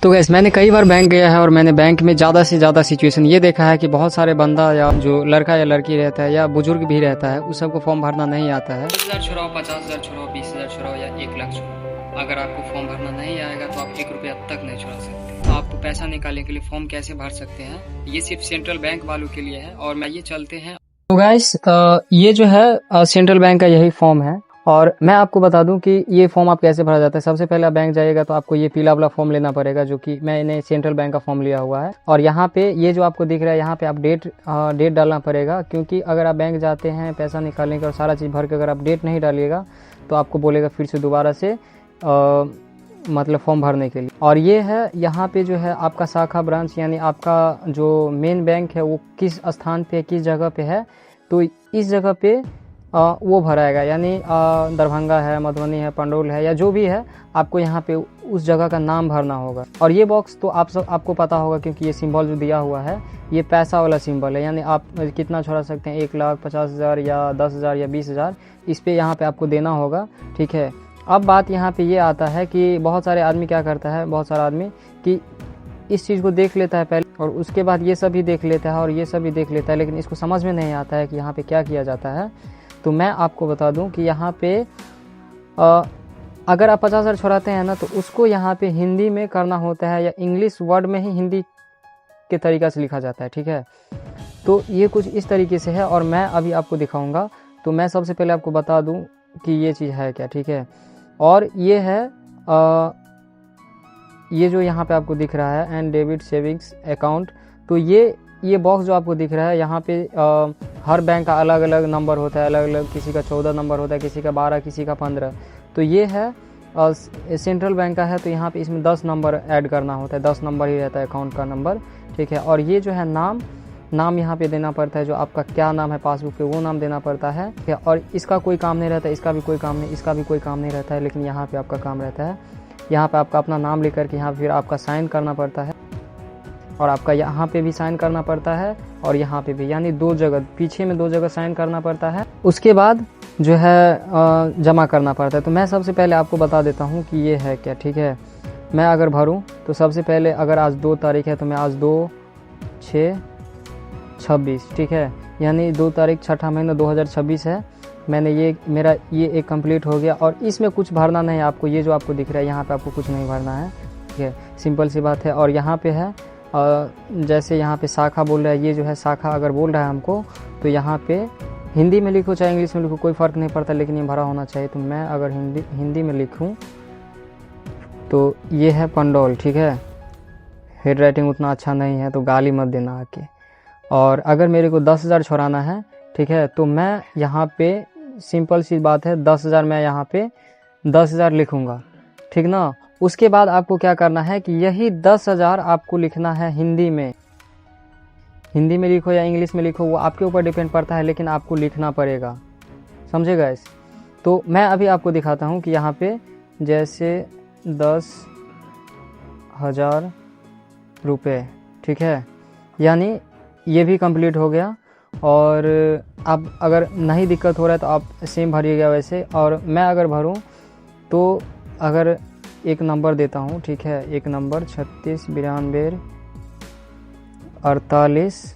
तो गैस मैंने कई बार बैंक गया है और मैंने बैंक में ज़्यादा से ज़्यादा सिचुएशन ये देखा है कि बहुत सारे बंदा या जो लड़का या लड़की रहता है या बुजुर्ग भी रहता है उस सबको फॉर्म भरना नहीं आता है। 10,000 छुड़ाओ, 50,000 छुड़ाओ, 20,000 छुड़ाओ या 1,00,000 छुड़ाओ, अगर आपको फॉर्म भरना नहीं आएगा तो आप 1 रुपया तक नहीं छुड़ा सकते। आप पैसा निकालने के लिए फॉर्म कैसे भर सकते हैं, ये सिर्फ सेंट्रल बैंक वालों के लिए है। और मैं ये चलते हैं तो गैस ये जो है सेंट्रल बैंक का यही फॉर्म है और मैं आपको बता दूं कि ये फॉर्म आप कैसे भरा जाता है। सबसे पहले आप बैंक जाइएगा तो आपको ये पीला वाला फॉर्म लेना पड़ेगा, जो कि मैंने सेंट्रल बैंक का फॉर्म लिया हुआ है। और यहाँ पे ये जो आपको दिख रहा है यहाँ पे आप डेट डालना पड़ेगा, क्योंकि अगर आप बैंक जाते हैं पैसा निकालने का और सारा चीज़ भर के अगर आप डेट नहीं डालिएगा तो आपको बोलेगा फिर से दोबारा से मतलब फॉर्म भरने के लिए। और ये है यहाँ पे जो है आपका शाखा ब्रांच, यानी आपका जो मेन बैंक है वो किस स्थान पे किस जगह पे है, तो इस जगह पे वो भराएगा। यानी दरभंगा है, मधुबनी है, पंडौल है या जो भी है, आपको यहाँ पे उस जगह का नाम भरना होगा। और ये बॉक्स तो आपको पता होगा, क्योंकि ये सिंबल जो दिया हुआ है ये पैसा वाला सिंबल है। यानी आप कितना छोड़ा सकते हैं, 1,50,000 या 10,000 या 20,000, इस पे यहाँ पे आपको देना होगा। ठीक है, अब बात यहाँ पे ये आता है कि बहुत सारे आदमी क्या करता है, बहुत सारा आदमी कि इस चीज़ को देख लेता है पहले और उसके बाद ये सब भी देख लेता है और ये सब भी देख लेता है, लेकिन इसको समझ में नहीं आता है कि यहाँ पे क्या किया जाता है। तो मैं आपको बता दूं कि यहाँ पे अगर आप 50,000 छुड़ाते हैं ना तो उसको यहाँ पे हिंदी में करना होता है या इंग्लिश वर्ड में ही हिंदी के तरीक़ा से लिखा जाता है। ठीक है, तो ये कुछ इस तरीके से है और मैं अभी आपको दिखाऊंगा। तो मैं सबसे पहले आपको बता दूं कि ये चीज़ है क्या। ठीक है, और ये है ये जो यहाँ पे आपको दिख रहा है एंड डेबिट सेविंग्स अकाउंट, तो ये बॉक्स जो आपको दिख रहा है यहाँ पे हर बैंक का अलग अलग नंबर होता है, अलग अलग, किसी का 14 नंबर होता है, किसी का 12, किसी का 15। तो ये है सेंट्रल बैंक का है, तो यहाँ पे इसमें 10 नंबर ऐड करना होता है, 10 नंबर ही रहता है अकाउंट का नंबर। ठीक है, और ये जो है नाम यहाँ पे देना पड़ता है, जो आपका क्या नाम है पासबुक पे वो नाम देना पड़ता है। ठीक है, और इसका कोई काम नहीं रहता, इसका भी कोई काम नहीं, इसका भी कोई काम नहीं रहता है, लेकिन यहाँ पे आपका काम रहता है। यहाँ पे आपका अपना नाम लिख करके यहाँ फिर आपका साइन करना पड़ता है और आपका यहाँ पे भी साइन करना पड़ता है और यहाँ पे भी, यानी 2 जगह, पीछे में 2 जगह साइन करना पड़ता है। उसके बाद जो है जमा करना पड़ता है। तो मैं सबसे पहले आपको बता देता हूँ कि ये है क्या। ठीक है, मैं अगर भरूँ तो सबसे पहले अगर आज 2 तारीख है तो मैं आज 2/6/26, ठीक है, यानी 2 तारीख 6ठा महीना 2026 है। मैंने मेरा ये एक कंप्लीट हो गया और इसमें कुछ भरना नहीं है आपको। ये जो आपको दिख रहा है यहाँ पे आपको कुछ नहीं भरना है। ठीक है, सिंपल सी बात है। और यहाँ पे है जैसे यहाँ पे शाखा बोल रहा है, ये जो है शाखा अगर बोल रहा है हमको, तो यहाँ पे हिंदी में लिखो चाहे इंग्लिश में लिखो कोई फ़र्क नहीं पड़ता, लेकिन ये भरा होना चाहिए। तो मैं अगर हिंदी में लिखूँ तो ये है पंडौल। ठीक है, हेड राइटिंग उतना अच्छा नहीं है तो गाली मत देना आके। और अगर मेरे को 10,000 छुड़ाना है, ठीक है, तो मैं यहाँ पे सिंपल सी बात है 10,000, मैं यहाँ पे 10,000 लिखूँगा। ठीक ना, उसके बाद आपको क्या करना है कि यही 10,000 आपको लिखना है हिंदी में। हिंदी में लिखो या इंग्लिश में लिखो वो आपके ऊपर डिपेंड पड़ता है, लेकिन आपको लिखना पड़ेगा, समझेगा इस। तो मैं अभी आपको दिखाता हूँ कि यहाँ पे जैसे 10,000 रुपये, ठीक है, यानी ये भी कंप्लीट हो गया। और अब अगर नहीं दिक्कत हो रहा है तो आप सेम भरिएगा वैसे। और मैं अगर भरूं तो अगर एक नंबर देता हूं, ठीक है, एक नंबर 36 92 48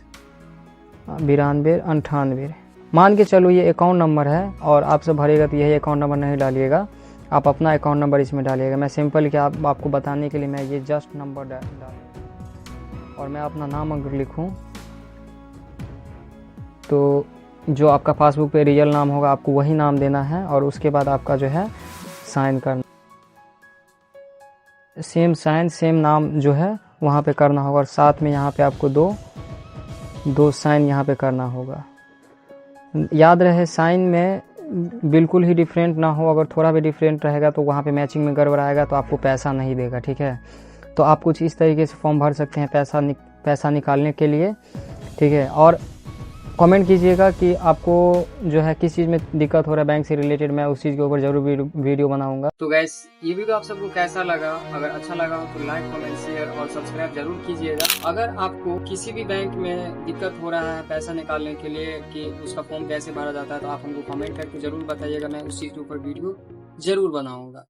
92 98, मान के चलो ये अकाउंट नंबर है। और आप सब भरिएगा तो यही अकाउंट नंबर नहीं डालिएगा, आप अपना अकाउंट नंबर इसमें डालिएगा। मैं सिंपल क्या आपको बताने के लिए मैं ये जस्ट नंबर डाल और मैं अपना नाम अगर लिखूँ तो जो आपका पासबुक पे रियल नाम होगा आपको वही नाम देना है। और उसके बाद आपका जो है साइन करना, सेम साइन सेम नाम जो है वहाँ पे करना होगा। और साथ में यहाँ पे आपको दो साइन यहाँ पे करना होगा। याद रहे साइन में बिल्कुल ही डिफरेंट ना हो, अगर थोड़ा भी डिफरेंट रहेगा तो वहाँ पे मैचिंग में गड़बड़ आएगा तो आपको पैसा नहीं देगा। ठीक है, तो आप कुछ इस तरीके से फॉर्म भर सकते हैं पैसा निकालने के लिए। ठीक है, और कमेंट कीजिएगा कि आपको जो है किस चीज़ में दिक्कत हो रहा है बैंक से रिलेटेड, मैं उस चीज़ के ऊपर जरूर वीडियो बनाऊंगा। तो गैस ये वीडियो आप सबको कैसा लगा, अगर अच्छा लगा हो तो लाइक कमेंट शेयर और सब्सक्राइब जरूर कीजिएगा। अगर आपको किसी भी बैंक में दिक्कत हो रहा है पैसा निकालने के लिए कि उसका फॉर्म कैसे भरा जाता है तो आप हमको कमेंट करके जरूर बताइएगा, मैं उस चीज़ के ऊपर वीडियो जरूर बनाऊँगा।